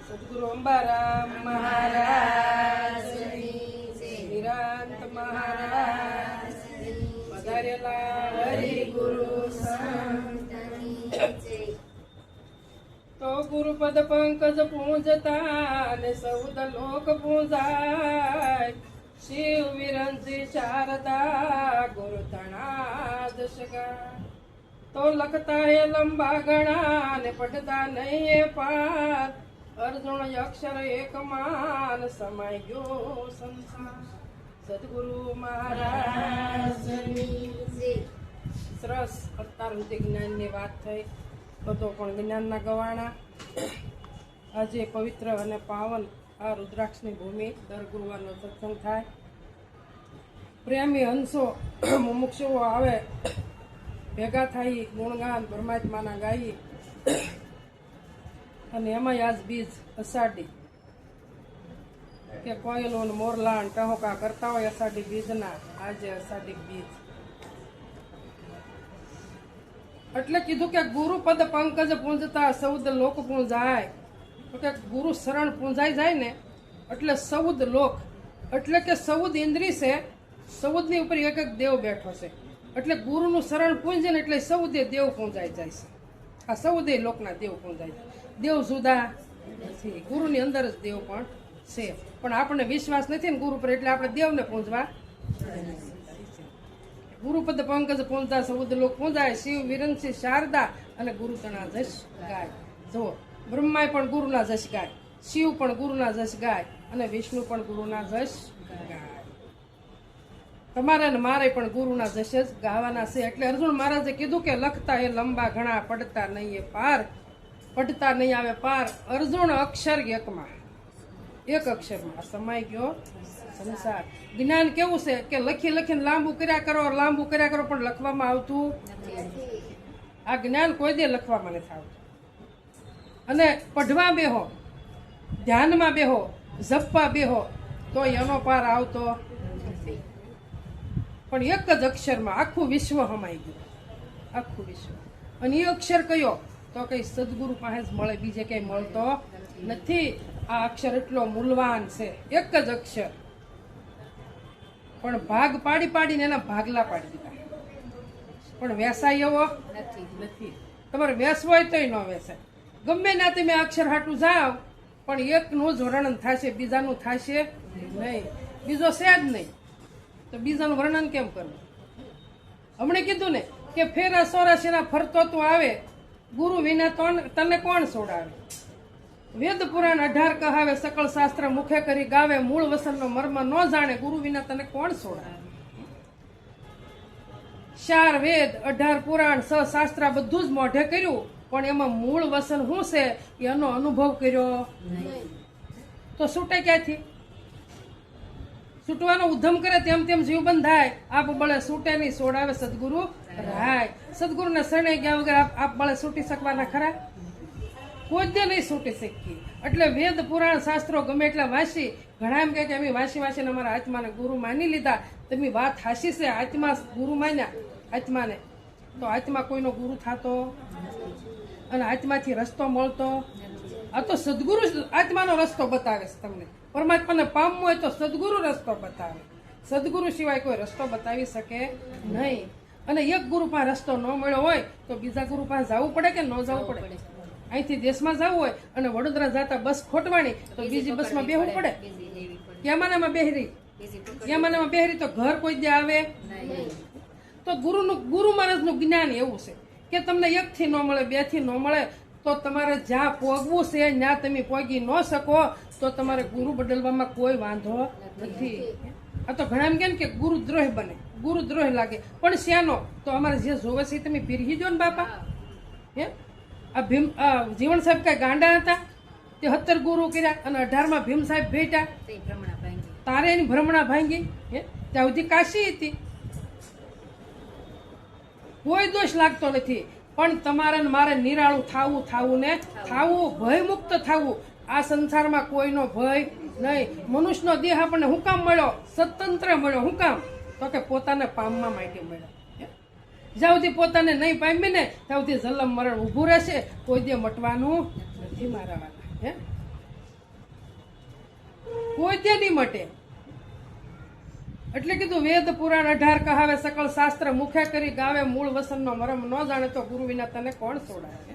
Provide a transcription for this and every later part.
સદગુરુ અંબારામ મહારાજ, નિરાંત મહારાજ, પધારેલા હરિગુરુ તો ગુરુપદ પંકજ પૂજતા ને સૌદ લોક પૂજાય. શિવ વિરંજી શારદા ગુરુ તણા દશગા તો લખતા હે લંબા ગણા ને પઢતા નહીં એ પાર. અર્જુન અક્ષર એક માન સમાય ગયો સંસાર. સદગુરુ મહારાજની સરસ અવતાર જ્ઞાનની વાત થઈ. બધો પણ જ્ઞાનના ગવાણા. આજે પવિત્ર અને પાવન આ રુદ્રાક્ષની ભૂમિ દર ગુરુવારનો સત્સંગ થાય. પ્રેમી હંસો મુમુક્ષુઓ આવે ભેગા થઈ ગુણગાન પરમાત્માના ગાઈ. અને એમાં આજ બીજ અષાઢી કે કોયલો ને મોરલાણ ટહોકા કરતા હોય અષાઢી બીજના. આજે અષાઢી બીજ એટલે કીધું કે ગુરુ પદ પંકજ પૂંજતા સૌદ લોક પૂંજાય. કે ગુરુ શરણ પૂંજાઈ જાય ને એટલે સૌદ લોક, એટલે કે સૌદ ઇન્દ્રી છે. સૌદની ઉપર એક એક દેવ બેઠો છે. એટલે ગુરુનું શરણ પૂંજે ને એટલે સૌદે દેવ પૂંજાઈ જાય છે. આ સૌદે લોકના દેવ પૂંજાય છે. દેવ જુદા નથી, ગુરુની અંદર જ દેવ પણ છે. પણ આપણને વિશ્વાસ નથી ને ગુરુ પર, એટલે આપણે દેવને પૂંજવા. ગુરુપદ પંકજ પૂંજતા સૌદ લોક પૂંજાય. શિવ વિરંજી શારદા અને ગુરુ તણા જશ ગાય. જો બ્રહ્મા પણ ગુરુના જશ ગાય, શિવ પણ ગુરુના જશ ગાય અને વિષ્ણુ પણ ગુરુના જશ ગાય. તમારે ને મારે પણ ગુરુના જશ જ ગાવાના છે. એટલે અર્જુન મહારાજે કીધું કે લખતા એ લંબા ઘણા પડતા નહીં એ પાર. પડતા નહીં આવે પાર. અર્જુન અક્ષર એકમાં, એક અક્ષરમાં સમાઈ ગયો સંસાર. જ્ઞાન કેવું છે કે લખી લખીને લાંબુ કર્યા કરો પણ લખવામાં આવતું નથી. આ જ્ઞાન કોઈ દે લખવામાં નથી આવતું. અને પઢવા બેહો, ધ્યાનમાં બેહો, જપવા બેહો તો એનો પાર આવતો નથી. પણ એક જ અક્ષરમાં આખું વિશ્વ સમાઈ ગયું, આખું વિશ્વ. અને એ અક્ષર કયો તો કઈ સદગુરુ પાસે જ મળે, બીજે કઈ મળતો નથી. આ અક્ષર એટલો મૂલ્યવાન છે, એક જ અક્ષર. પણ ભાગ પાડી પાડીને એના ભાગલા પાડી દીધા. પણ વેસાય એવો નથી. તમારે વેસવો હોય તોય ન વેસાય. ગમે ના તમે અક્ષર હાટું જાઓ પણ એકનું જ વર્ણન થશે, બીજાનું થશે નહીં. બીજો છે જ નહીં તો બીજાનું વર્ણન કેમ કરવું? હમણે કીધું ને કે ફેરા સોરાશીના ફરતો તું આવે, ગુરુ વિના તને કોણ છોડાવે. વેદ પુરાણ 18 કહાવે, સકળ શાસ્ત્ર મુખે કરી ગાવે. મૂળ વસનનો મર્મ ન જાણે, ગુરુ વિના તને કોણ છોડાવે. 4 વેદ 18 પુરાણ 6 શાસ્ત્ર બધું જ મોઢે કર્યું, પણ એમાં મૂળ વસન શું છે એનો અનુભવ કર્યો નહીં. તો છૂટે ક્યાંથી? છૂટવાનો ઉધમ કરે તેમ તેમ જીવ બંધાય. આપ બળે છૂટે નહીં, છોડાવે સદગુરુ રાય. સદગુરુને શરણે ગયા વગર આપ બળે છૂટી શકવાના ખરા? કોઈ જ નહીં છૂટી શકીએ. એટલે વેદ પુરાણ શાસ્ત્રો ગમે એટલા વાંચી, ઘણા એમ કે અમે વાંચી વાંચીને અમારા આત્માને ગુરુ માની લીધા. તમે વાત હાસી છે, આત્મા ગુરુ માન્યા આત્માને, તો આત્મા કોઈનો ગુરુ થતો અને આત્માથી રસ્તો મળતો. આ તો સદગુરુ આત્માનો રસ્તો બતાવે છે તમને. પરમાત્માને પામવું હોય તો સદગુરુ રસ્તો બતાવે. સદગુરુ સિવાય કોઈ રસ્તો બતાવી શકે નહીં. અને એક ગુરુ પાસે રસ્તો ન મળ્યો હોય તો બીજા ગુરુ પાસે જવું પડે કે ન જવું પડે? અહીંથી દેશમાં જવું હોય અને વડોદરા જતા બસ ખોટવાણી તો બીજી બસમાં બેહવું પડે. યમાનામાં બેહરી તો ઘર કોઈ દે આવે. તો ગુરુ મહારાજનું જ્ઞાન એવું છે કે તમને 1 થી ન મળે, 2 થી ન મળે તો તમારે જ્યાં પોગવું છે ત્યાં તમે પોગી ન શકો તો તમારે ગુરુ બદલવામાં કોઈ વાંધો નથી. આ તો ઘણા એમ કે ગુરુદ્રોહ બને, ગુરુદ્રોહ લાગે. પણ શ્યાનો તો અમારે જે જોવે છે તમે પીરહી જો ને બાપા. હે આ જીવણ સાહેબ કઈ ગાંડા હતા? તે 17 ગુરુ કર્યા અને 18માં ભીમ સાહેબ ભેટ્યા, તારે એની ભ્રમણા ભાંગી. હે ત્યાં સુધી કાશી હતી. કોઈ દોષ લાગતો નથી. પણ તમારે મારે નિરાળું થાવું ને થાવું, ભય મુક્ત થાવું. આ સંસારમાં કોઈનો ભય નહીં. મનુષ્યનો દેહ આપણને હું કામ મળ્યો? સ્વતંત્ર મળ્યો. હું કામ? તો કે પોતાને પામવા માટે મળ્યો. જ્યાં સુધી પોતાને નહીં પામી ને ત્યાં સુધી જલમ મરણ ઊભું રહેશે, કોઈ દે મટવાનું નથી મારા વાલા. હે કોઈ દે નહીં મટે. એટલે કીધું વેદ પુરાણ 18 કહાવે, સકળ શાસ્ત્ર મુખે કરી ગાવે, મૂળ વસનનો મરમ ન જાણે તો ગુરુ વિના તને કોણ છોડાવે.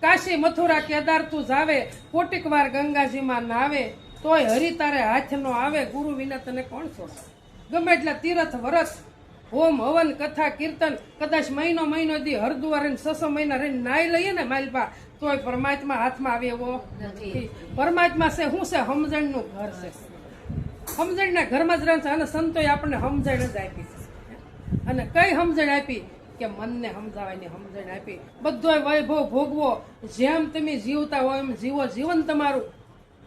કાશી મથુરા કેદાર તું જાવે, કોટિક વાર ગંગાજીમાં નાવે, તોય હરિ તારે હાથ નો આવે, ગુરુ વિના તને કોણ છોડાવે. ગમે એટલા તીરથ વરસ, હોમ હવન કથા કીર્તન, કદાચ મહિનો દી હરદુવાર 6 મહિના રહીને નાઈ લઈએ ને માલપા, તોય પરમાત્મા હાથમાં આવે એવો નથી. પરમાત્મા છે શું છે? સમજણનું ઘર છે. સમજણના ઘરમાં જ રહે છે. અને સંતોએ આપણને સમજણ જ આપી છે. અને કઈ સમજણ આપી? કે મનને સમજાવવાની સમજણ આપી. બધો વૈભવ ભોગવો, જેમ તમે જીવતા હોય એમ જીવો, જીવન તમારું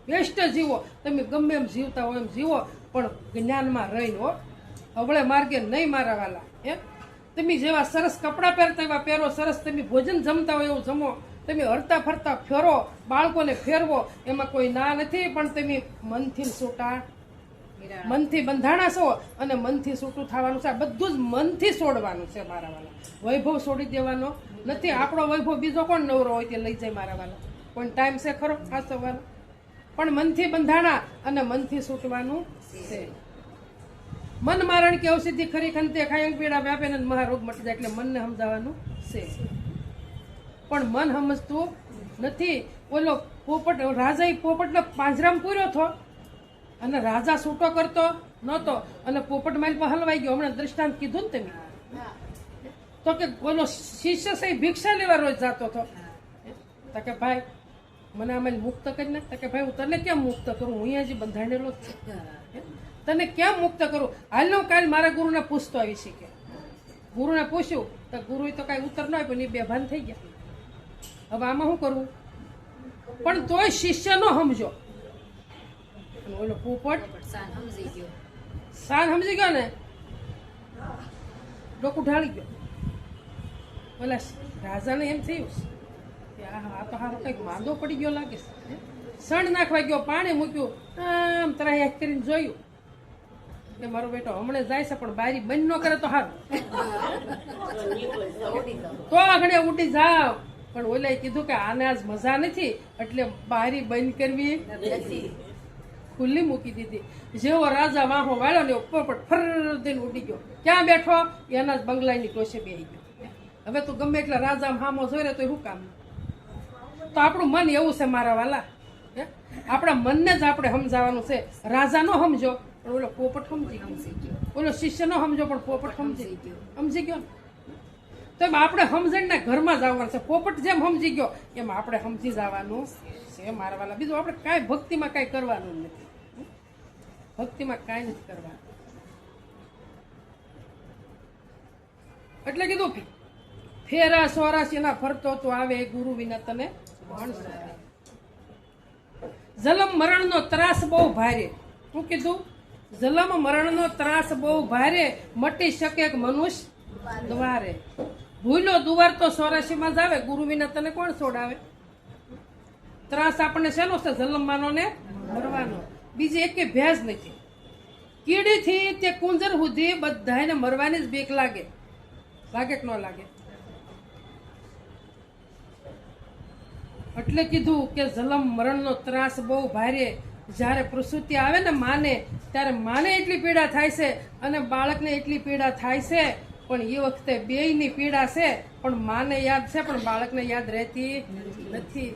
બેસ્ટ જીવો. તમે ગમે એમ જીવતા હોય એમ જીવો, પણ જ્ઞાનમાં રહીને હો, અવળે માર્ગે નહીં મારા વાલા. તમે જેવા સરસ કપડાં પહેરતા એવા પહેરો, સરસ તમે ભોજન જમતા હોય એવું જમો, તમે હરતા ફરતા ફેરો, બાળકોને ફેરવો, એમાં કોઈ ના નથી. પણ તમે મનથી છૂટા, મનથી બંધાણા છો અને મનથી છૂટું થવાનું છે. બધું જ મનથી છોડવાનું છે મારા વાલા. વૈભવ છોડી દેવાનો નથી. આપણો વૈભવ બીજો કોણ નવરો હોય તે લઈ જાય મારા વાલા? કોઈ ટાઈમ છે ખરો સાચવવાનો? પણ મનથી બંધાણા અને મનથી છૂટવાનું છે. મન મારણ કે ઔષધિ ખરી ખંતે ખાય પીડા વ્યાપે ને મહારોગ મટી જાય. એટલે મનને સમજાવવાનું છે. પણ મન સમજતું નથી. ઓલો પોપટ, રાજા પોપટને પાંજરામાં પૂર્યો હતો અને રાજા છૂટો કરતો નહોતો અને પોપટ માઇલ પર હલવાઈ ગયો. હમણાં દ્રષ્ટાંત કીધું ને તમે, તો કે ઓલો શિષ્ય સહી ભિક્ષા લેવા રોજ જતો હતો. તો કે ભાઈ મને આમાં મુક્ત કરી નાખ. તો કે ભાઈ હું તને કેમ મુક્ત કરું? હું અહીંયા હજી બંધાણેલો જ છું. તને કેમ મુક્ત કરું? હાલ હું કાલ મારા ગુરુને પૂછતો આવી શીખે. ગુરુને પૂછ્યું તો ગુરુએ તો કાંઈ ઉત્તર ન આપ્યો ને બેભાન થઈ ગયા. હવે આમાં શું કરવું? પણ તોય શિષ્ય નો સમજો. ઓલો પોપટ શાન સમજી ગયો ને, ડોકું ઢાળી ગયો. ઓલા રાજાને એમ થયું કે આ તો હારો કઈક માંદો પડી ગયો લાગે છે. સણ નાખવા ગયો, પાણી મૂક્યું, આમ તરાહ કરીને જોયું કે મારો બેટો હમણાં જાય છે, પણ બારી બંધ ન કરે તો સારું, તો આગળ ઉડી જાવ. પણ ઓલાએ કીધું કે આને આજ મજા નથી, એટલે બારી બંધ કરવી ખુલ્લી મૂકી દીધી. જેવો રાજા વાહો વાળ્યો ને પોપટ ફર દઈને ઉડી ગયો. ક્યાં બેઠો? એના જ બંગલાની ટોચે બેસી ગયો. હવે તું ગમે એટલા રાજા હામો જોઈ રહે તો શું કામ? તો આપણું મન એવું છે મારા વાલા. આપણા મનને જ આપણે સમજાવવાનું છે. રાજા નો સમજો પણ ઓલો પોપટ સમજી ગયો, ઓલો શિષ્ય નો સમજો પણ પોપટ સમજી ગયો. તો એમ આપણે સમજણના ઘરમાં જ આવવાનું છે. પોપટ જેમ સમજી ગયો એમ આપણે સમજી જવાનું છે મારા વાલા. બીજું આપણે કાંઈ ભક્તિમાં કાંઈ કરવાનું નથી. ભક્તિમાં કાંઈ નથી કરવાનું. એટલે કીધું ફેરા 84 ફરતો તો આવે, ગુરુ વિના તને કોણ છોડાવે. જલમ મરણનો ત્રાસ બહુ ભારે. શું કીધું? જલમ મરણનો ત્રાસ બહુ ભારે, મટી શકે મનુષ્ય દ્વારે. ભૂલો દુવાર તો 84 માં જ આવે, ગુરુ વિના તને કોણ છોડાવે. ત્રાસ આપણને શેનો છે? જલમવાનો ને મરવાનો. બીજી એક ભેજ નથી. કીડીથી તે કુંજર સુધી બધાને મરવાની જ બીક લાગે. લાગે કે ન લાગે? એટલે કીધું કે જલમ મરણનો ત્રાસ બહુ ભારે. જ્યારે પ્રસૂતિ આવે ને માને, ત્યારે માને એટલી પીડા થાય છે અને બાળકને એટલી પીડા થાય છે. પણ એ વખતે બેયની પીડા છે, પણ માને યાદ છે પણ બાળકને યાદ રહેતી નથી.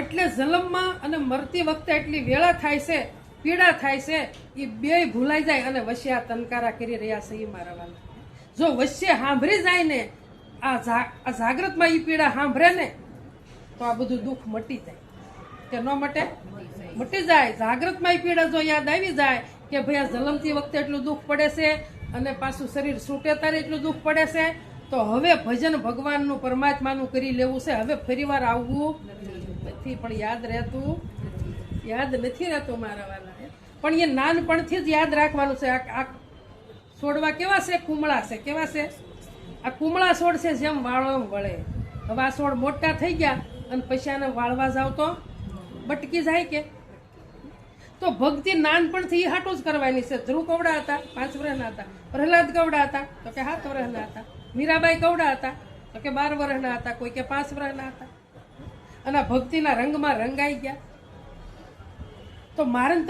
એટલે જલમમાં અને મરતી વખતે એટલી વેળા થાય છે, પીડા થાય છે, એ બેય ભૂલાઈ જાય અને વશ્યા તનકારા કરી રહ્યા છે એ મારા વાલા. જો વશ્ય સાંભળી જાય ને, આ જાગ્રતમાં એ પીડા સાંભળે ને, તો આ બધું દુઃખ મટી જાય. કે ન મટે? મટી જાય. જાગ્રતમાં એ પીડા જો યાદ આવી જાય કે ભાઈ આ જલમતી વખતે એટલું દુઃખ પડે છે અને પાછું શરીર છૂટે તારે એટલું દુઃખ પડે છે, તો હવે ભજન ભગવાનનું પરમાત્માનું કરી લેવું છે. હવે ફરીવાર આવવું નથી. પણ યાદ નથી રહેતું મારા વાલા. પણ એ નાનપણથી જ યાદ રાખવાનું છે. આ છોડવા કેવા છે? કુમળા છે. કેવા છે? આ કુમળા છોડ છે, જેમ વાળો એમ વળે. હવે આ છોડ મોટા થઈ ગયા અને પછી આને વાળવા જાવ તો બટકી જાય કે? તો ભક્તિ નાનપણથી હાટું જ કરવાની છે. ધ્રુવ કવડા હતા, 5 વર્ષના હતા. પ્રહલાદ કવડા હતા તો કે 7 વર્ષના હતા. મીરાબાઈ કવડા હતા તો કે 12 વર્ષના હતા, કોઈ કે 5 વર્ષના હતા, અને ભક્તિના રંગમાં રંગાઈ ગયા. તો મારે ને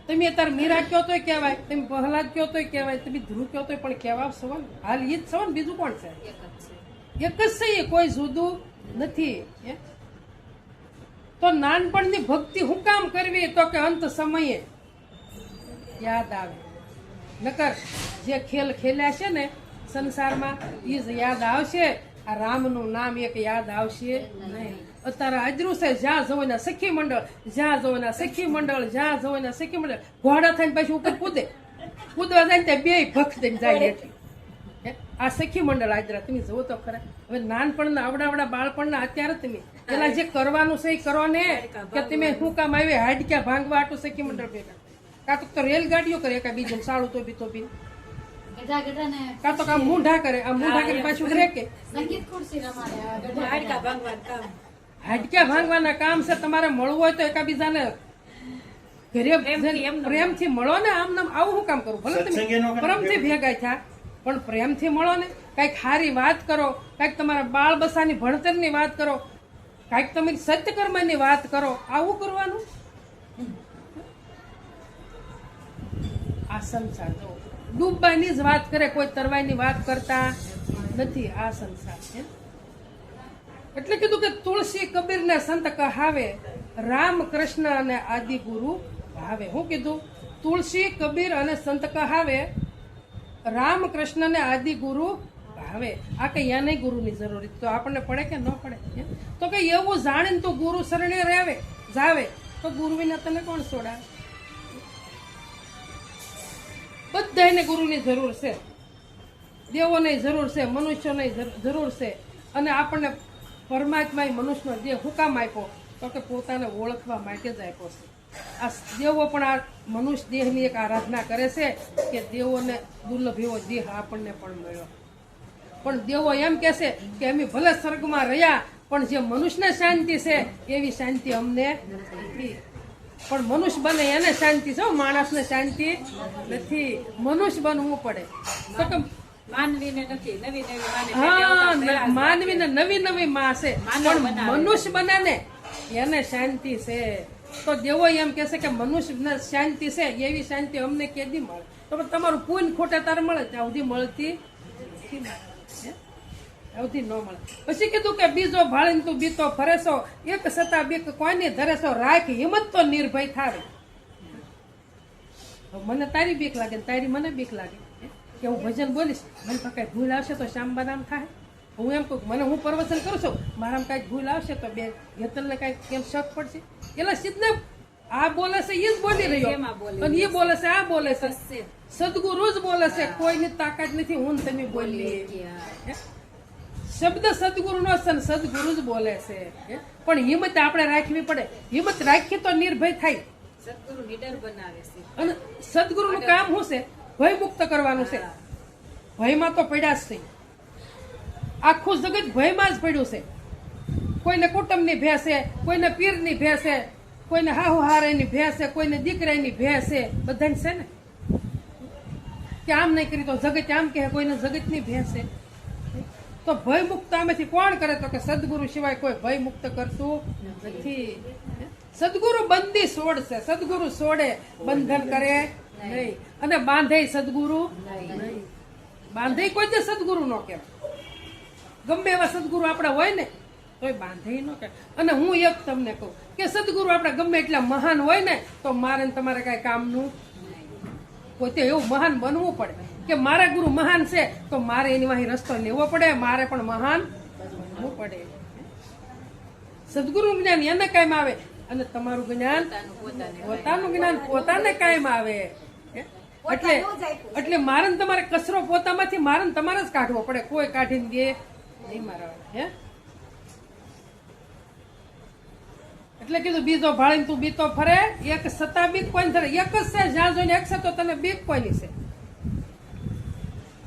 તમે અત્યારે મીરા કયો તોય કહેવાય, તમે પ્રહલાદ કયો તોય કહેવાય, તમે ધ્રુવ કયો તોય પણ કહેવા છો ને. હાલ ઈ જ છો ને, બીજું કોણ છે? એક જ છે, એ કોઈ જુદું નથી. તો નાનપણની ભક્તિ હું કામ કરવી? તો કે અંત સમયે યાદ આવે. નકર જે ખેલ ખેલ્યા છે ને સંસારમાં એ જ યાદ આવશે. આ રામનું નામ એક યાદ આવશે નહીં. અત્યારે અજરું છે, જ્યાં જવાના સખી મંડળ, જ્યાં જવાના સખી મંડળ, જ્યાં જવાના સખી મંડળ. ઘોડા થઈને પાછું ઉપર કૂદવા જાય ને ત્યાં બે ભખ દઈને જાય હેઠી. આ સખી મંડળ આજરા તમે જુઓ તો ખરા. હવે નાનપણના આવડા બાળપણના અત્યારે તમે પેલા જે કરવાનું છે એ કરો ને. કે તમે શું કામ આવી હાડક્યા ભાંગવા આટલું સખી મંડળ ભેગા? કાં તો રેલગાડીઓ કરે, કાં બીજું સાળું તો બી કાં તો કામ મૂંઢા કરે, આ મૂંઢા કરી પાછું કરે કે હાડક્યા ભાંગવાના કામ છે. તમારે મળવું હોય તો એકાબીજાને ઘરે પ્રેમથી મળો ને. આમ નામ આવું શું કામ કરવું? ભલે તમે પ્રેમથી ભેગા થયા પણ પ્રેમથી મળો ને. કઈક સારી વાત કરો, કઈક તમારા બાળ બસાની ભણતરની વાત કરો, કઈક તમારી સત્યકર્મની વાત કરો. આવું કરવાનું. આ સંસાર જો ડૂબવાની જ વાત કરે, કોઈ તરવાની વાત કરતા નથી. આ સંસાર છે. એટલે કીધું કે તુલસી કબીર ને સંત કહાવે, રામ કૃષ્ણ અને આદિ ગુરુ ભાવે. હું કીધું? તુલસી કબીર અને સંત કહાવે, રામ કૃષ્ણ ને આદિ ગુરુ ભાવે. આ કઈ યા નહીં ગુરુની જરૂરી તો આપણને પડે કે ન પડે? તો કે એવું જાણીને તું ગુરુ શરણે રહેવે જાવે તો ગુરુ વિના તને કોણ છોડાવે? બધાને ગુરુની જરૂર છે. દેવોની જરૂર છે, મનુષ્યોની જરૂર છે. અને આપણને પરમાત્માએ મનુષ્યનો દેહ હું કામ આપ્યો? તો કે પોતાને ઓળખવા માટે જ આપ્યો છે. આ દેવો પણ આ મનુષ્ય દેહની એક આરાધના કરે છે કે દેવોને દુર્લભ એવો દેહ આપણને પણ મળ્યો. પણ દેવો એમ કહે છે કે અમે ભલે સ્વર્ગમાં રહ્યા પણ જે મનુષ્યને શાંતિ છે એવી શાંતિ અમને નથી. પણ મનુષ્ય બને એને શાંતિ છે, માણસને શાંતિ નથી. મનુષ્ય બનવું પડે. તો કે માનવીને નવી નવી માં છે, પણ મનુષ્ય બને ને એને શાંતિ છે. તો દેવો એમ કે છે કે મનુષ્યને શાંતિ છે એવી શાંતિ અમને કેદી મળે? તો તમારું પુણ્ય ખોટે તારે મળે ત્યાં સુધી મળતી સૌથી ન મળે. પછી કીધું કે બીજો ભાળીને તું બીતો ફરેશો, એક સતા બીક કોઈની ધરેશો, રાખ હિંમત તો નિર્ભય થાવે. મને તારી બીક લાગે, તારી મને બીક લાગે કે હું ભજન બોલીશ, મને તો કઈ ભૂલ આવશે તો શામ બનામ થાય. હું એમ કહું મને હું પ્રવચન કરું છું, મારામાં કઈક ભૂલ આવશે તો બે હેતલને કઈક કેમ શક પડશે? એટલે સીધને આ બોલે છે એ જ બોલી રહ્યો, અને એ બોલે છે આ બોલે છે. સદગુરુ જ બોલે છે, કોઈની તાકાત નથી હું તમે બોલીએ. શબ્દ સદગુરુ નો છે, સદગુરુ જ બોલે છે. પણ હિંમત આપણે રાખવી પડે. હિંમત રાખી તો નિર્ભય થાય. સદગુરુ નિડર બનાવે છે. અને સદગુરુ નું કામ શું છે? ભય મુક્ત કરવાનું છે. ભયમાં તો પડ્યા જ છે. આખું જગત ભયમાં જ પડ્યું છે. કોઈને કુટુંબની ભે છે, કોઈને પીરની ભે છે, કોઈને હાહુ હારેની ભે છે, કોઈને દીકરાની ભે છે. બધાને છે ને કે આમ નહીં કરી તો જગત આમ કહે, કોઈને જગતની ભે છે. તો ભય મુક્ત આમાંથી કોણ કરે? તો કે સદગુરુ સિવાય કોઈ ભય મુક્ત કરતું નથી. સદગુરુ બંદી છોડશે, સદગુરુ છોડે, બંધન કરે નહીં. અને બાંધે સદગુરુ નહીં. બાંધે કોઈ જ સદગુરુ નો કહેવાય. ગમે એવા સદગુરુ આપણા હોય ને તોય બાંધે ન કહેવાય. અને હું એક તમને કહું કે સદગુરુ આપણા ગમે એટલા મહાન હોય ને તો મારે તમારે કઈ કામનું પોતે એવું મહાન બનવું પડે કે મારા ગુરુ મહાન છે તો મારે એની વાહી રસ્તો લેવો પડે, મારે પણ મહાન બનવું પડે. સદગુરુ જ્ઞાન એને કાયમ આવે અને તમારું જ્ઞાન પોતાનું જ્ઞાન પોતાને કાયમ આવે. એટલે મારે તમારે કચરો પોતામાંથી મારે તમારે જ કાઢવો પડે, કોઈ કાઢીને દે નહીં મારા. એટલે કીધું બીજો ભાળીને તું બીતો ફરે, એક સતા બીક કોઈ ધરે. એક જ છે, જ્યાં જોઈને એક છે તો તને બીક કોઈની છે.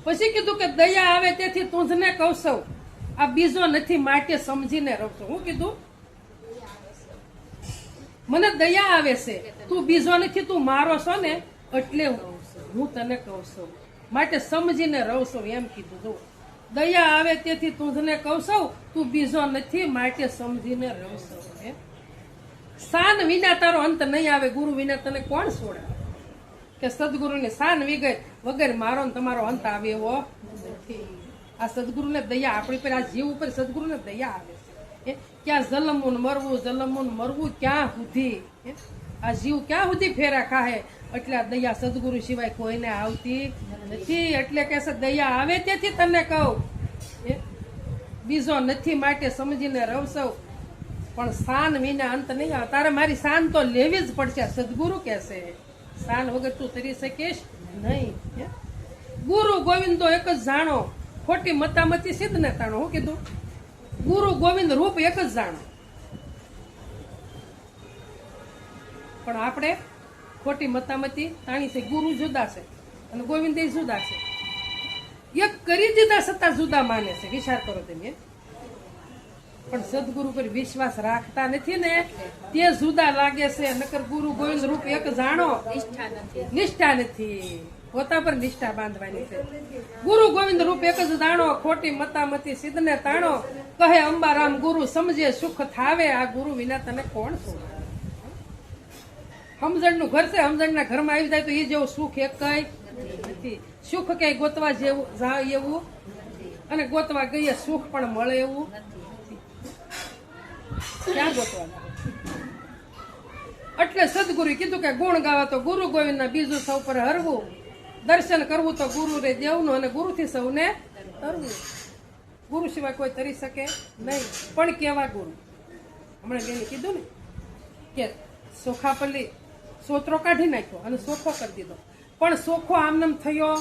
પછી કીધું કે દયા આવે તેથી તુંજને કહું છું, આ બીજો નથી માટે સમજીને રહું છું. હું કીધું મને દયા આવે છે, તું બીજો નથી, તું મારો છો ને એટલે હું તને કહું છું, માટે સમજીને રહું છું એમ કીધું. જો દયા આવે તેથી તુંધને કહું સૌ, તું બીજો નથી માટે સમજીને રવસવ. શાન વિના તારો અંત નહીં આવે, ગુરુ વિના તને કોણ છોડાવે? કે સદગુરુની શાન વગર મારો ને તમારો અંત આવે એવો નથી. આ સદગુરુને દયા આપણી પર, આ જીવ ઉપર સદગુરુને દયા આવે છે. ક્યાં જલમવું ને મરવું ક્યાં સુધી? આ જીવ ક્યાં સુધી ફેરા ખાહે? એટલે આ દયા સદગુરુ સિવાય કોઈને આવતી નથી. એટલે કે છે દયા આવે તેથી તને કહું, બીજો નથી માટે સમજીને રવસવ. પણ શાન વિના અંત નહીં આવે. તારે મારી શાન તો લેવી જ પડશે. સદગુરુ કહેશે શાન વગર તું તરી શકીશ નહીં. ગુરુ ગોવિંદો એક જ જાણો, ખોટી મતામતી સિદ્ધ ને તાણો. હું કીધું? ગુરુ ગોવિંદ રૂપ એક જ જાણો. પણ આપણે ખોટી મતામતી તાણી છે. ગુરુ જુદા છે અને ગોવિંદ એ જુદા છે. એક કરી દીધા છતાં જુદા માને છે. વિચાર કરો તમે. પણ સદગુરુ પર વિશ્વાસ રાખતા નથી ને તે જુદા લાગે છે. નકર ગુરુ ગોવિંદ રૂપ એક જાણો, નિષ્ઠા નથી. પોતા પર નિષ્ઠા બાંધવાની છે. ગુરુ ગોવિંદ રૂપ એક જ જાણો, ખોટી મતામતી સિદ્ધ ને તાણો. કહે અંબારામ ગુરુ સમજે સુખ થાવે, આ ગુરુ વિના તને કોણ છોડે? સમજણનું ઘર છે, સમજણના ઘરમાં આવી જાય તો એ જેવું સુખ એક કઈ નથી. સુખ કઈ ગોતવા જેવું જાય એવું, અને ગોતવા ગઈએ સુખ પણ મળે એવું ક્યાં ગોતવાના? એટલે સદગુરુ કીધું કે ગુણ ગાવા તો ગુરુ ગોવિંદના, બીજું સૌ પર હરવું. દર્શન કરવું તો ગુરુ રે દેવનું, અને ગુરુથી સૌને તરવું. ગુરુ સિવાય કોઈ તરી શકે નહીં. પણ કેવા ગુરુ? હમણાં બેને કીધું ને કે સોખાપલ્લી સોત્રો કાઢી નાખ્યો અને સોખો કરી દીધો. પણ સોખો આમનામ થયો?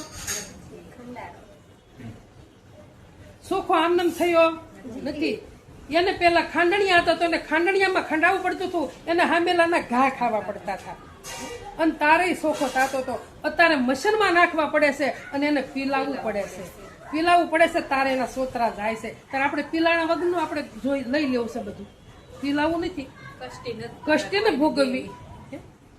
સોખો આમનામ થયો નથી. એને પેલા ખાંડણિયા હતો તો એને ખાંડણિયામાં ખંડાવવું પડતું હતું. એને હામેલાના ઘા ખાવા પડતા હતા. અને તારે સોખો થતો હતો. અત્યારે મશીનમાં નાખવા પડે છે અને એને પીલાવવું પડે છે. પીલાવવું પડે છે તારે એના સોતરા જાય છે. ત્યારે આપણે પીલાણા વગરનું આપણે જોઈ લઈ લેવું છે બધું. પીલાવવું નથી. કષ્ટીને ભોગવવી,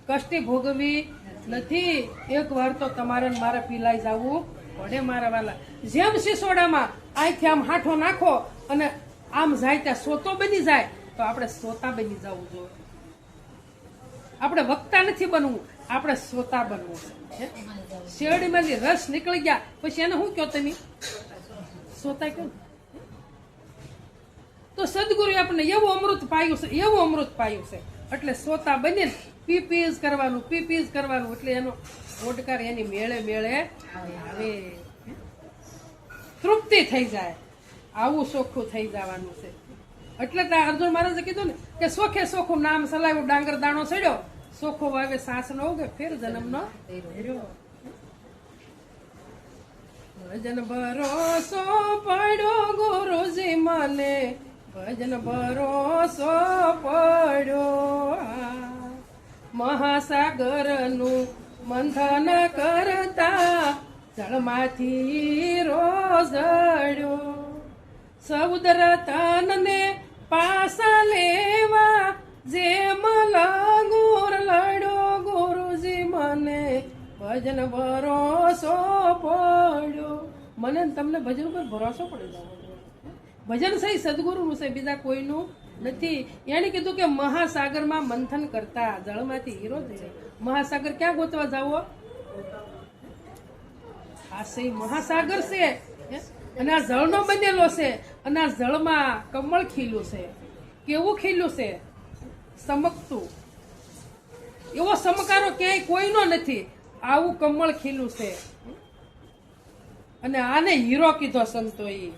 કષ્ટી ભોગવવી નથી. એક વાર તો તમારે મારે પીલાઈ જવું પડે મારા વાલા. જેમ સિસોડામાં અહીંથી આમ હાથો નાખો અને આમ જાય ત્યાં સોતો બની જાય, તો આપણે સોતા બની જવું જોઈએ. આપણે વક્તા નથી બનવું, આપણે સોતા બનવું છે. શેરડીમાંથી રસ નીકળી ગયા પછી એને શું કહો તમે? સોતા કહો. તો સદગુરુ આપણે એવું અમૃત પાયું છે, એવું અમૃત પાયું છે. એટલે સોતા બનીને પીપીજ કરવાનું, પીપીજ કરવાનું. એટલે એનો ઓડકાર એની મેળે મેળે આવે, તૃપ્તિ થઈ જાય. આવું ચોખ્ખું થઈ જવાનું છે. એટલે અર્જુન મહારાજે કીધું ને કે સોખે સોખું નામ સલાવ્યું, ડાંગર દાણો ચડ્યો, સોખો વાવે સાસ નો ઉગે, ફેર જન્મ નો ભજન ભરોસો પડ્યો ગુરુજી મને, ભજન ભરોસો પડ્યો. મહાસાગર નું મંથન કરતા જળમાંથી રોજડ્યો. સૌદર તનને પાસા લેવા જેમ લંગુર લડ્યો, ગુરુજી મને ભજન ભરોસો પડ્યો. મને તમને ભજન ઉપર ભરોસો પડી જવો. ભજન સહી સદગુરુનું છે, બીજા કોઈનું નથી. એને કીધું કે મહાસાગરમાં મંથન કરતા જળમાંથી હીરો છે. મહાસાગર ક્યાં ગોતવા જાવો? આ સહી મહાસાગર છે અને આ જળનો બનેલો છે. અને આ જળમાં કમળ ખીલું છે. કેવું ખીલું છે? ચમકતું. એવો ચમકારો ક્યાંય કોઈનો નથી. આવું કમળ ખીલું છે. અને આને હીરો કીધો સંતોએ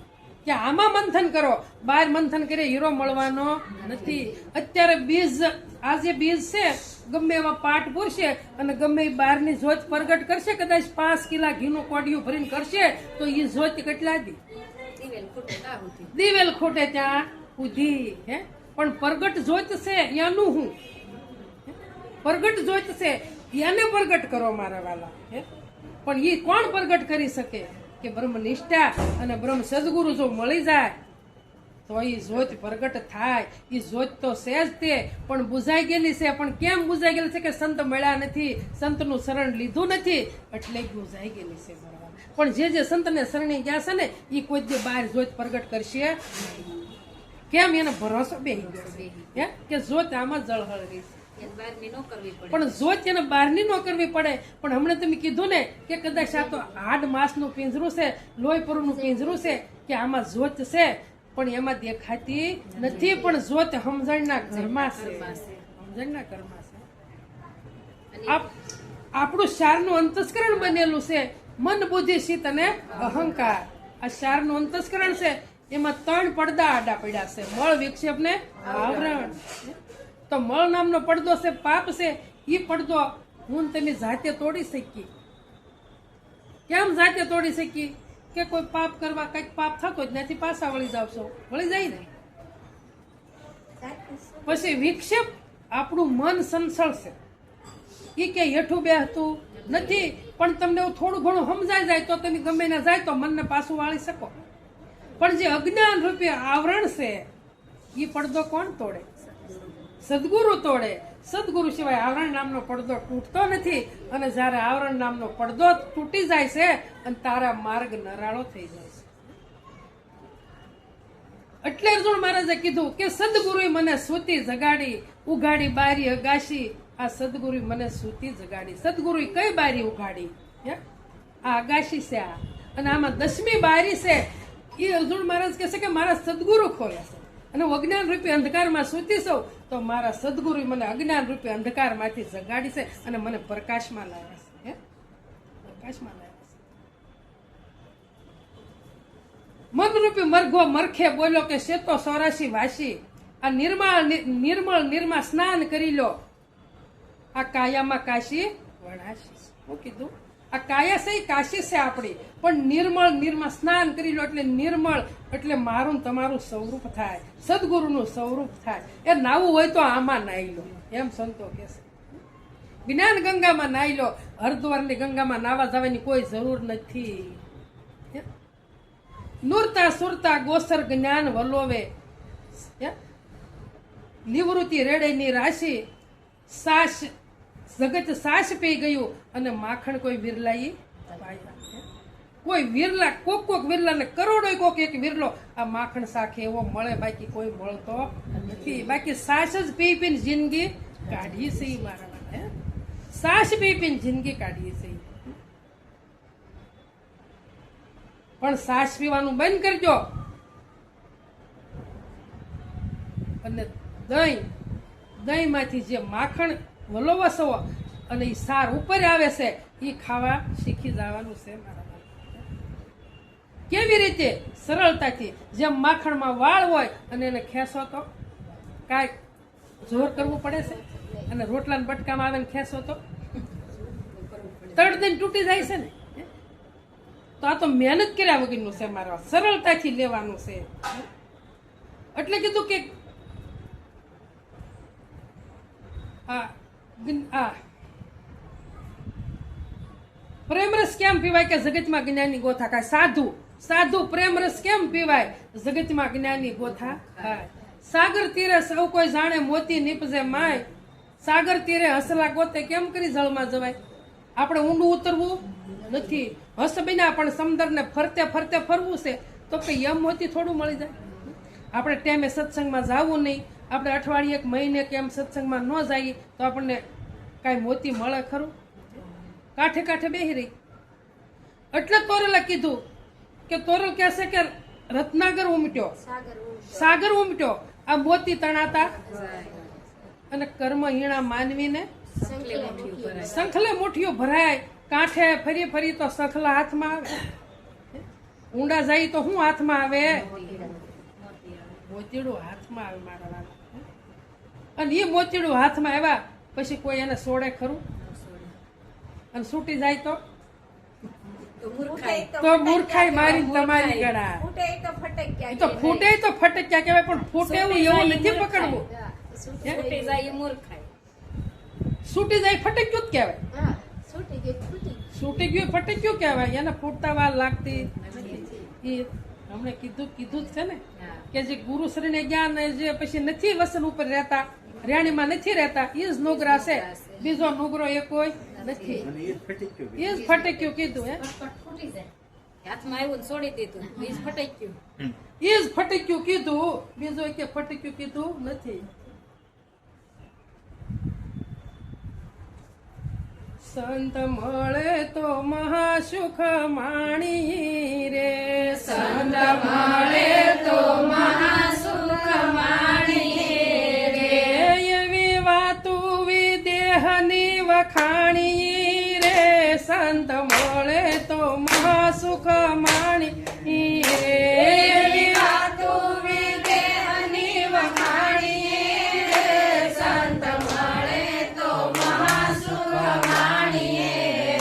કે આમાં મંથન કરો. બહાર મંથન કરે હીરો મળવાનો નથી. અત્યારે બીજ, આ જે બીજ છે ગમે એવા પાટ પૂરશે અને ગમે એ બહારની જ્યોત પ્રગટ કરશે. કદાચ 5 કિલા ઘીનું કોડિયું ભરીને કરશે તો એ જ્યોત કેટલા દી? દિવેલ ખોટે ત્યાં સુધી. પણ પ્રગટ જ્યોત છે એનું હું? પ્રગટ જ્યોત છે એને પ્રગટ કરો મારા વાલા. પણ એ કોણ પ્રગટ કરી શકે? કે બ્રહ્મનિષ્ઠા અને બ્રહ્મ સદગુરુ જો મળી જાય તો એ જ્યોત પ્રગટ થાય. એ જ્યોત તો છે જ તે, પણ બુઝાઈ ગયેલી છે. પણ કેમ બુઝાઈ ગયેલી છે? કે સંત મળ્યા નથી, સંતનું શરણ લીધું નથી, એટલે બુઝાઈ ગયેલી છે. પણ જે સંતને શરણે ગયા છે ને એ કોઈ જે બહાર જોત પ્રગટ કરશે કેમ એને ભરોસો બેહી ગયો હે કે જોત આમાં જળહળ રહી પણ જોત એને બહારની ન કરવી પડે પણ હમણાં તમે કીધું ને કે કદાચ આ તો હાડ માંસનું પિંજરું છે લોહી પરનું પિંજરું છે કે આમાં જોત છે પણ એમાં દેખાતી નથી પણ જોત સમજણના ઘરમાં છે સમજણના ઘરમાં છે આપણું શારનું અંતસ્કરણ બનેલું છે મન બુદ્ધિ ચિત્ત અને અહંકાર આ શારનું અંતસ્કરણ છે એમાં 3 પડદા આડા પડ્યા છે મળ વિક્ષેપ ને આવરણ તો મળ નામનો પડદો છે પાપ છે એ પડદો હું તમે જાતે તોડી શકીએ કેમ જાતે તોડી શકીએ કે કોઈ પાપ કરવા કઈક પાપ થતો જ નથી પાછા વળી જાવ છો વળી જાય ને પછી વિક્ષેપ આપણું મન સંસળ છે એ કે હેઠું બેહતું નથી પણ તમને થોડું ઘણું સમજાઈ જાય તો તમે ગમે ના જાય તો મનને પાછું વાળી શકો પણ જે અજ્ઞાન રૂપે આવરણ છે એ પડદો કોણ તોડે સદગુરુ તોડે સદગુરુ સિવાય આવરણ નામનો પડદો તૂટતો નથી અને જયારે આવરણ નામનો પડદો તૂટી જાય છે અને તારા માર્ગ નરાળો થઈ જાય છે એટલે અર્જુન મહારાજે કીધું કે સદગુરુએ મને સુતી જગાડી ઉગાડી બારી અગાશી આ સદગુરુ મને સુતી જગાડી સદગુરુએ કઈ બારી ઉગાડી આ અગાશી છે આ અને આમાં 10મી બારી છે એ અર્જુન મહારાજ કહે છે કે મારા સદગુરુ ખોલ્યા છે અને હું અજ્ઞાન રૂપે અંધકારમાં સૂતી છું તો મારા સદગુરુ મને અજ્ઞાન રૂપે અંધકારમાંથી જગાડી છે અને મને પ્રકાશમાં લાવ્યા છે પ્રકાશમાં લાવ્યા છે મનરૂપી મરઘો મરખે બોલ્યો કે શેતો 84 વાસી આ નિર્મળ નિર્મા સ્નાન કરી લો આ કાયામાં કાશી વણાશી હું કીધું આ કાયા છે કાશી છે આપણી પણ નિર્મળ સ્નાન કરી લો એટલે નિર્મળ એટલે મારું તમારું સ્વરૂપ થાય સદગુરુનું સ્વરૂપ થાય એ નાવું હોય તો આમાં નાઈ લો એમ સંતો કે છે જ્ઞાન ગંગામાં નાઈ લો હરિદ્વારની ગંગામાં નાવા જવાની કોઈ જરૂર નથી નુરતા સુરતા ગોસર જ્ઞાન વલોવે નિવૃત્તિ રેડેની રાશિ સાસ જગત સાસ પી ગયું અને માખણ કોઈ વિરલાઈ કોઈ વિરલા કોક વિરલા ને કરોડો કોક એક વિરલો આ માખણ શાખે એવો મળે બાકી કોઈ મળતો નથી બાકી સાસ જ પી પીને જિંદગી કાઢી છે મારા સાસ પી પીને જિંદગી કાઢી છે પણ સાસ પીવાનું બંધ કરજો અને દહીં માંથી જે માખણ વલોવસો અને એ સાર ઉપર આવે છે એ ખાવા શીખી જવાનું છે મારા કેવી રીતે સરળતાથી જેમ માખણમાં વાળ હોય અને એને ખેંચો તો કાંઈ જોર કરવું પડે છે અને રોટલાના બટકામાં આવે ને ખેંચો તો તડ દઈને તૂટી જાય છે ને તો આ તો મહેનત કર્યા વગરનું છે મારા સરળતાથી લેવાનું છે એટલે કીધું કે પ્રેમરસ કેમ પીવાય કે જગતમાં જ્ઞાની ગોથા ખાય સાધુ પ્રેમરસ કેમ પીવાય જગતમાં જ્ઞાની ગોથા ખાય સાગર તીરે સૌ કોઈ જાણે મોતી નીપજે માય સાગર તીરે હસલા ગોતે કેમ કરી જળમાં જવાય આપણે ઊંડું ઉતરવું નથી હસ બિના પણ સમુદ્રને ફરતે ફરવું છે તો કે યમ મોતી થોડું મળી જાય આપણે ટાઈમે સત્સંગમાં જવું નહીં આપણે અઠવાડિયે એક મહિને કેમ સત્સંગમાં ન જઈએ તો આપણને કાંઈ મોતી મળે ખરું કાંઠે બેહી રહી એટલે તોરલે કીધું કે તોરલ કહેશે કે રત્નાગર ઉમટ્યો સાગર ઉમટ્યો આ મોતી તણાતા અને કર્મ હીણા માનવીને સંખલે મુઠ્ઠીઓ ભરાય કાંઠે ફરી તો સંખલા હાથમાં આવે ઊંડા જાય તો શું હાથમાં આવે મોતીડું હાથમાં આવે મારા વાળા અને એ મોતીડું હાથમાં આવ્યા પછી કોઈ એને છોડે ખરું અને છૂટી જાય તો મૂર્ખાઈ મારી તમારી ગળા તો ફૂટે તો ફટક્યા કહેવાય પણ ફૂટે એવું નથી પકડવું છૂટી જાય ફટક્યું જ કહેવાય છૂટી ગયું ફટક્યું કહેવાય એને ફૂટતા વાર લાગતી એ હમણે કીધું જ છે ને કે જે ગુરુશ્રી ને જ્ઞાન જે પછી નથી વસન ઉપર રહેતા રેણીમાં નથી રહેતા એ જ નુગરા છે બીજો નુગરો એ કોઈ નથી. અને એ જ ફટક્યું એ જ ફટક્યું કીધું હે, પટપટ ફૂટી જાય. હાથમાં આવ્યું ને છોડી દીધું, વીજ ફટાઈ ગયું. એ જ ફટક્યું કીધું, બીજું કે ફટક્યું કીધું નથી. સંત મળે તો મહાસુખ માણી રે, સંત મળે તો મહાસુખ માણી રે, એવી વાતું વિદેહની વખાણી રે, સંત મળે તો મહાસુખ માણી રે, એવી વાતું વિદેહની વખાણી રે, સંત મળે તો મહાસુખ માણીએ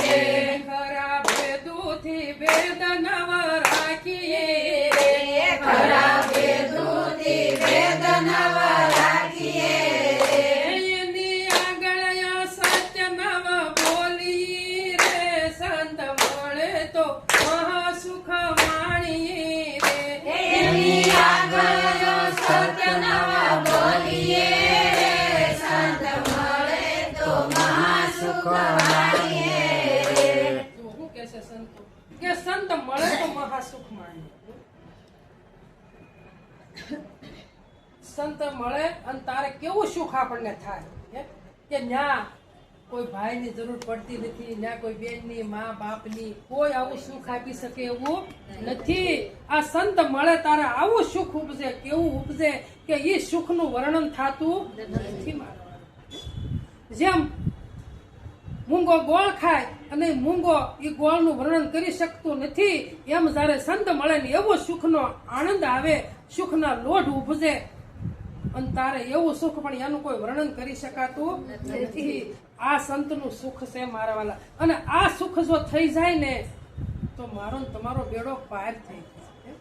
રે, ખરા ભેદુથી ભેદ નવ રાખીએ રે, ખરા ભેદુથી ભેદ નવ રાખીએ રે, એની આગળ સત્ય નવ બોલીએ રે, સંત મળે તો મહાસુખ માણીએ રે, એની આગળ સત્ય નવ બોલીએ રે, સંત મળે તો મહાસુખ માણીએ રે. જો શું કહે છે સંતો કે સંત મળે તો મહાસુખ માણીએ. સંત મળે અને તારે કેવું સુખ આપણને થાય હે? કે ન્યા કોઈ ભાઈની જરૂર પડતી નથી, ન્યા કોઈ બેનની, મા બાપની, કોઈ આવું સુખ આપી શકે એવું નથી. આ સંત મળે તારે આવું સુખ ઉપજે, કેવું ઉપજે કે એ સુખનું વર્ણન થાતું નથી મારવાનું. જેમ મૂંગો ગોળ ખાય અને મૂંગો એ ગોળનું વર્ણન કરી શકતું નથી, એમ જ્યારે સંત મળે ને એવો સુખનો આનંદ આવે, સુખના લોઢ ઉપજે અને તારે એવું સુખ પણ એનું કોઈ વર્ણન કરી શકાતું નથી. આ સંતનું સુખ છે મારા વાલા. અને આ સુખ જો થઈ જાય ને તો મારો ને તમારો બેડો પાર થઈ જાય.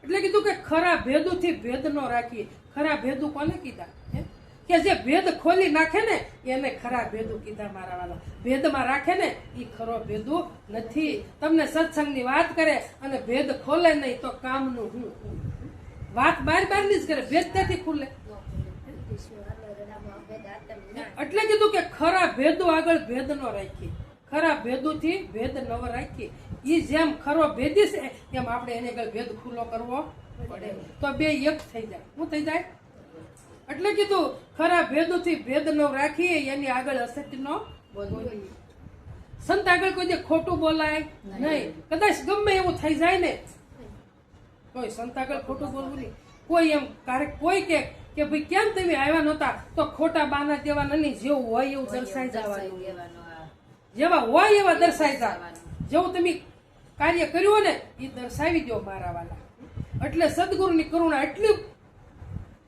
એટલે કીધું કે ખરા ભેદુથી ભેદ ન રાખીએ. ખરા ભેદુ કોને કીધા હે? કે જે ભેદ ખોલી નાખે ને એને ખરા ભેદુ કીધા મારા વાલા. ભેદમાં રાખે ને એ ખરો ભેદુ નથી. તમને સત્સંગની વાત કરે અને ભેદ ખોલે નહીં તો કામનું હું વાત બાર ની જ કરે, ભેદ ત્યાંથી ખુલે. એટલે કીધું કે ખરા ભેદુ આગળ ભેદ ન રાખીએ, ખરા ભેદુથી ભેદ ન રાખીએ. ઈ જેમ ખરો ભેદી છે એમ આપણે એને આગળ ભેદ ખુલ્લો કરવો પડે તો બે એક થઈ જાય. શું થઈ જાય? એટલે કીધું ખરા ભેદુથી ભેદ ન રાખીએ, એની આગળ અસત્ય નો બોલીએ. સંત આગળ કોઈ ખોટું બોલાય નહીં. કદાચ ગમે એવું થઈ જાય ને, કોઈ સંત આગળ ખોટું બોલવું નહીં. કોઈ એમ ક્યારેક કોઈ કે ભાઈ કેમ તમે આવ્યા નહોતા, તો ખોટા બાના દેવાના નહીં, જેવું હોય એવું દર્શાઈ જવાનું. જેવા હોય એવા દર્શાઈ જવાનું. જેવું તમે કાર્ય કર્યું ને એ દર્શાવી દો મારા વાલા. એટલે સદગુરુની કરુણા એટલી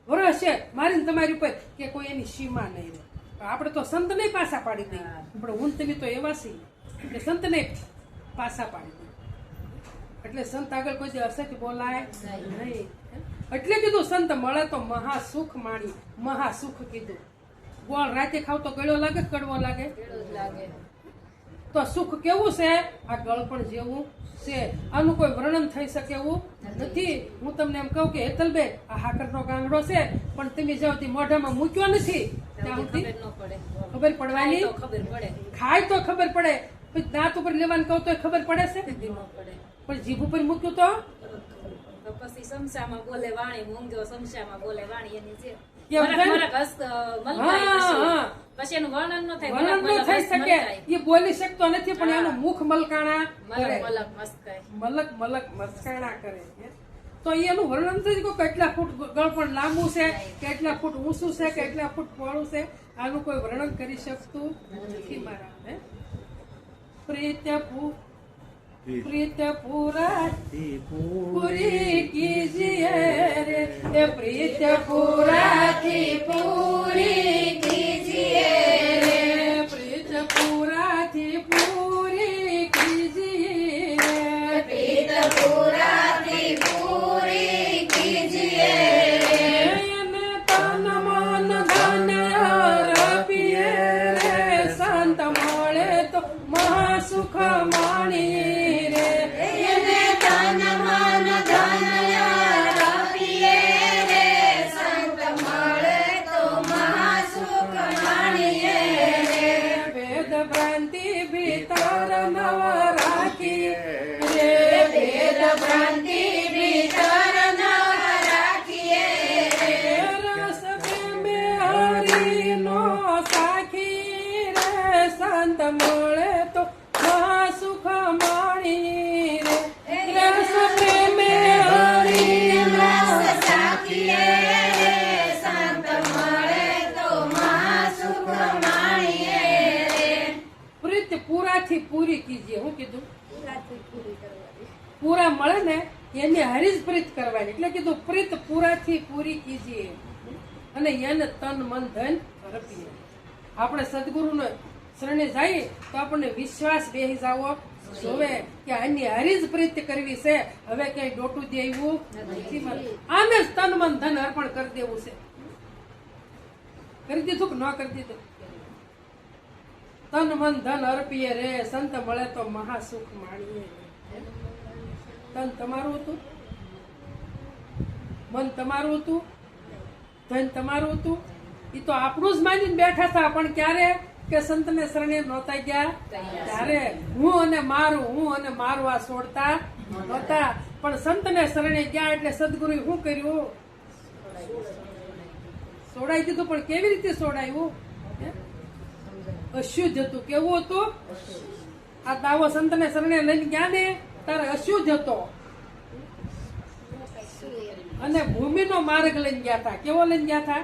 વરસ છે મારી તમારી ઉપર કે કોઈ એની સીમા નહીં રહે. આપણે તો સંત નહીં પાછા પાડી દઈએ, આપણે હું તમે તો એવા છીએ કે સંત નહીં પાછા પાડી દઈએ. એટલે સંત આગળ કોઈ અસત્ય બોલાય નહીં. એટલે કીધું સંત મળે તો મહાસુખ માણી. મહાસુખ કીધું. ગોળ રાતે ખાવ તો ગળ્યો લાગે, કડવો લાગે? તો સુખ કેવું છે? આ ગળપણ જેવું છે. આનું કોઈ વર્ણન થઈ શકે એવું નથી. હું તમને એમ કહું કે હેતલબેન આ હાકરનો ગાંગડો છે, પણ તમે જ્યાંથી મોઢામાં મૂક્યો નથી ત્યાં સુધી ખબર પડવાની. ખાય તો ખબર પડે, પછી દાંત ઉપર લેવાનું કહું તો ખબર પડે છે, પણ જીભ ઉપર મૂક્યું તો પછી સમસામાં બોલે વાણી, મૂંગ્યો સમસામાં બોલે વાણી. એની જે પછી એનું વર્ણન ન થાય, વર્ણન ન થઈ શકે. એ બોલી શકતો નથી પણ એનું મુખ મલકાણા કરે, મલક મલક મસ્કાણા કરે. તો એનું વર્ણન થઈ કે કેટલા ફૂટ ગળપણ લાંબુ છે, કેટલા ફૂટ ઊંચું છે, કેટલા ફૂટ પહોળું છે, આનું કોઈ વર્ણન કરી શકતું નથી મારા. प्रीत पूरा पूरी कीजिए रे, ये प्रीत पूरा थी पूरी कीजिए रे, प्रीत पूरा थी पूरी कीजिए, प्रीत पूरा थी पूरी कीजिए रे, तन मन धन अर्पिए रे, संत મળે તો મહાસુખ માણી. આપીએ રે સંત મળે તો મહા મળે તો મહાસુખ માણી રે રસ પ્રેમે હરી રસ સાખીએ રે સંત મળે તો મહાસુખ માણીએ રે પ્રીત પૂરાથી પૂરી કીજીએ હું કીધું પૂરાથી પૂરી કરવાની પૂરા મળે ને એને હરી જ પ્રીત કરવાની એટલે કીધું પ્રીત પૂરાથી પૂરી કીજીએ અને એને તન મન ધન અર્પીએ આપણે સદગુરુને શરણે જઈએ તો આપણને વિશ્વાસ બેસી જાવો જોવે કે આની હરી જ પ્રીત કરવી છે હવે કઈ ડોટું દેવું નથી આને જ તન મન ધન અર્પણ કરી દેવું છે કરી દીધું કે ન કરી દીધું તન મન ધન અર્પીએ રે સંત મળે તો મહાસુખ માણીએ તન તમારું હતું મન તમારું હતું ધન તમારું હતું એ તો આપણું જ માનીને બેઠા હતા પણ ક્યારે કે સંતને શરણે નહોતા ગયા ત્યારે હું અને મારું આ છોડતા નહોતા પણ સંતને શરણે ગયા એટલે સદગુરુએ શું કર્યું છોડાઈ દીધું પણ કેવી રીતે છોડાયું અશુદ્ધ હતું કેવું હતું આ દાવો સંતને શરણે લઈને ગયા ને તારે અશુદ્ધ હતો અને ભૂમિનો માર્ગ લઈને ગયા હતા કેવો લઈને ગયા હતા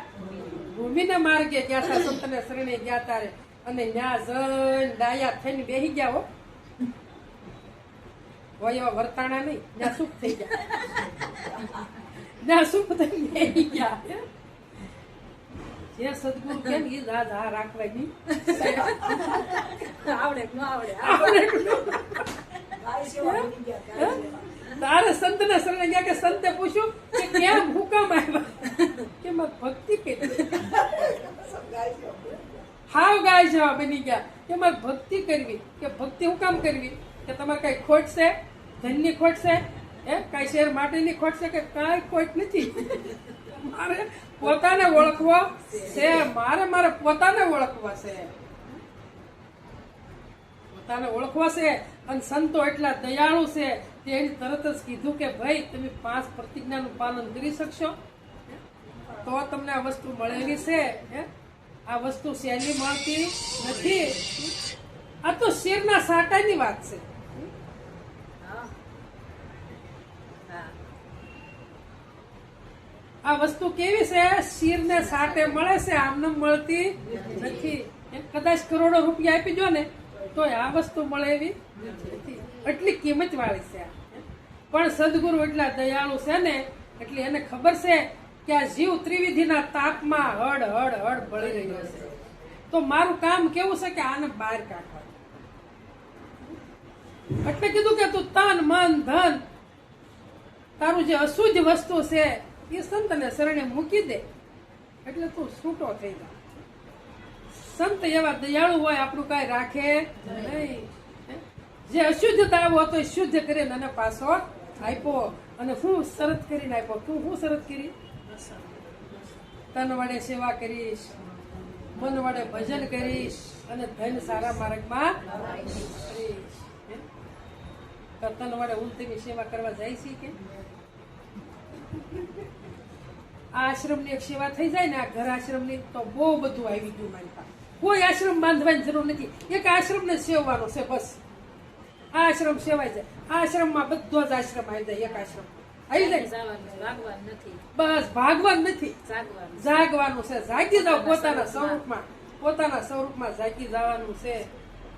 ભૂમિના માર્ગે ગયા હતા સંતને શરણે ગયા તારે અને ન્યા જન ડાયા થઈને બેહી ગયા હો હોય એવા વર્તાણા નહીં ત્યાં સુખ થઈ ગયા ત્યાં સુખ થઈને બેહી ગયા જે સદગુરુ કે ને એ દાદ હા રાખવાની આવડે ન આવડે તારે સંતને શરણે ગયા કે સંતે પૂછ્યું કે કેમ હુકમ આવ્યા કે મારે ભક્તિ કરી હાવ ગાય જેવા બની ગયા કે મારે ભક્તિ કરવી કે ભક્તિ હું કામ કરવી કે તમારે કઈ ખોટ છે ધનની ખોટ છે કઈ શેર માટેની ખોટ છે કે કઈ ખોટ નથી મારે પોતાને ઓળખવો છે મારે પોતાને ઓળખવા છે પોતાને ઓળખવા છે અને સંતો એટલા દયાળુ છે તે એની તરત જ કીધું કે ભાઈ તમે 5 પ્રતિજ્ઞાનું પાલન કરી શકશો તો તમને આ વસ્તુ મળેલી છે આ વસ્તુ સહેલી મળતી નથી આ તો શેરના સાટાની વાત છે આ વસ્તુ કેવી છે શીરને સાટે મળે છે આમને મળતી નથી કદાચ કરોડો રૂપિયા આપી દો ને તો આ વસ્તુ મળે એવી નથી એટલી કિંમત વાળી છે પણ સદગુરુ એટલા દયાળુ છે ને એટલે એને ખબર છે કે આ જીવ ત્રિવિધિના તાપમાં હડ હડ હડ બળી રહ્યો છે તો મારું કામ કેવું છે કે આને બહાર કાઢવાનું એટલે કીધું કે તું તન મન ધન તારું જે અશુદ્ધ વસ્તુ છે એ સંતને શરણે મૂકી દે એટલે તું છૂટો થઈ જા સંત એવા દયાળુ હોય આપણું કઈ રાખે નહીં જે અશુદ્ધ દાવો હતો એ શુદ્ધ કરીને અને પાછો આપ્યો અને હું શરત કરીને આપ્યો તું હું શરત કરી તન વડે સેવા કરીશ મન વડે ભજન કરીશ અને ધન સારા માર્ગમાં કરીશ તો તન વડે હું તેની સેવા કરવા જાય છે કે આ આશ્રમની એક સેવા થઈ જાય ને આ ઘર આશ્રમની તો બહુ બધું આવી ગયું માનતા કોઈ આશ્રમ બાંધવાની જરૂર નથી એક આશ્રમને સેવવાનો છે બસ આ આશ્રમ સેવાય જાય આ આશ્રમમાં બધો જ આશ્રમ આવી જાય એક આશ્રમ આવી જાય બસ ભાગવાનું નથી જાગવાનું છે જાગી જાવ પોતાના સ્વરૂપમાં જાગી જવાનું છે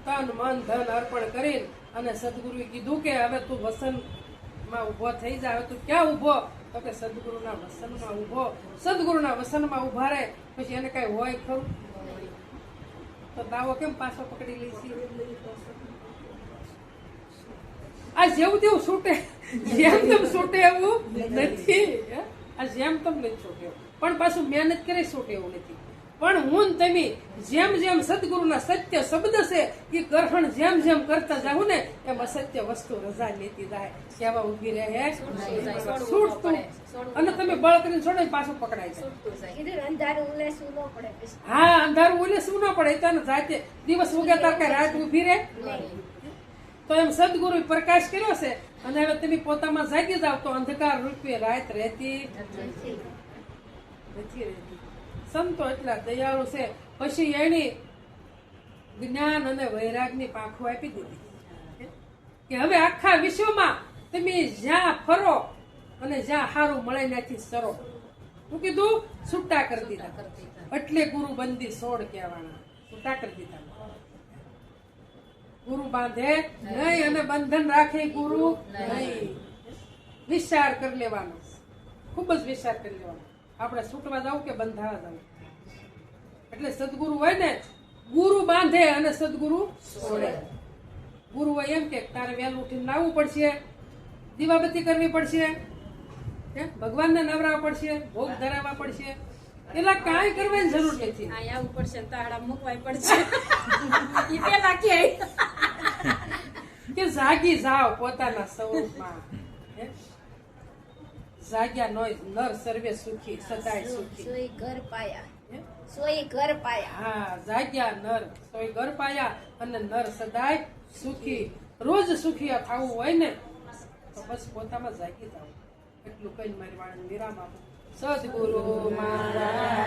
તન મન ધન અર્પણ કરીને અને સદગુરુએ કીધું કે હવે તું વસનમાં ઉભો થઈ જાય હવે તું ક્યાં ઉભો તો કે સદગુરુના વસનમાં ઉભો સદગુરુના વસનમાં ઉભા રહે પછી એને કઈ હોય ખરું તો દાવો કેમ પાછો પકડી લઈશી આ જેવું તેવું છૂટે જેમ તેમ છૂટે એવું નથી આ જેમ તેમ નથી છૂટે પણ પાછું મહેનત કરે છૂટે એવું નથી પણ હું તમે જેમ જેમ સદગુરુના સત્ય શબ્દ છે એ ગ્રહણ જેમ જેમ કરતા જાવ ને એમ અસત્ય વસ્તુ રજા લેતી જાય સેવા ઉભી રહે છૂટતું અને તમે બળ કરીને છોડો પાછું પકડાય જાય અંધારું ઉલેસવું ન પડે હા અંધારું ઉલેસવું ન પડે તો જાતે દિવસ ઉગે તાર કઈ રાત ઉભી રહે તો એમ સદગુરુ પ્રકાશ કર્યો છે અને હવે તમે પોતામાં જાગી જાવ તો અંધકાર રૂપે રાત રહેતી નથી રહેતી સંતો એટલા દયાળુ છે પછી એની જ્ઞાન અને વૈરાગની પાંખો આપી દીધી કે હવે આખા વિશ્વમાં તમે જ્યાં ફરો અને જ્યાં સારું મળે ત્યાંથી સરો. હું કીધું છૂટા કરી દીધા. એટલે ગુરુ બંદી 16 કહેવાના. છૂટા કરી દીધા. ગુરુ બાંધે નહીં અને બંધન રાખે ગુરુ નહીં. વિચાર કરી લેવાનો, ખૂબ જ વિચાર કરી લેવાનો. આપણે છૂટવા જવું કે બંધાવા જવું. એટલે સદગુરુ હોય ને, ગુરુ બાંધે અને સદગુરુ છોડે. ગુરુ હોય એમ કે તારે વહેલું ઉઠીને નાહવું પડશે, દીવાબત્તી કરવી પડશે, ભગવાનને નવરાવવા પડશે, ભોગ ધરાવવા પડશે. એલા કાંઈ કરવાની જરૂર નથી. અહીંયા આવવું પડશે ને તાળા મૂકવાય પડશે ઈ પેલા કે કે જાગી જાઓ પોતાના સ્વરૂપમાં. જાગ્યા નોય નર સર્વે સુખી સદાય સુખી. સોય ઘર પાયા, સોય ઘર પાયા. હા, જાગ્યા નર સોય ઘર પાયા અને નર સદાય સુખી. રોજ સુખી થવું હોય ને તો બસ પોતામાં જાગી જાવ. એટલું કઈ મારી વાળાને વિરામ આપો. સદગુરુ મહારાજ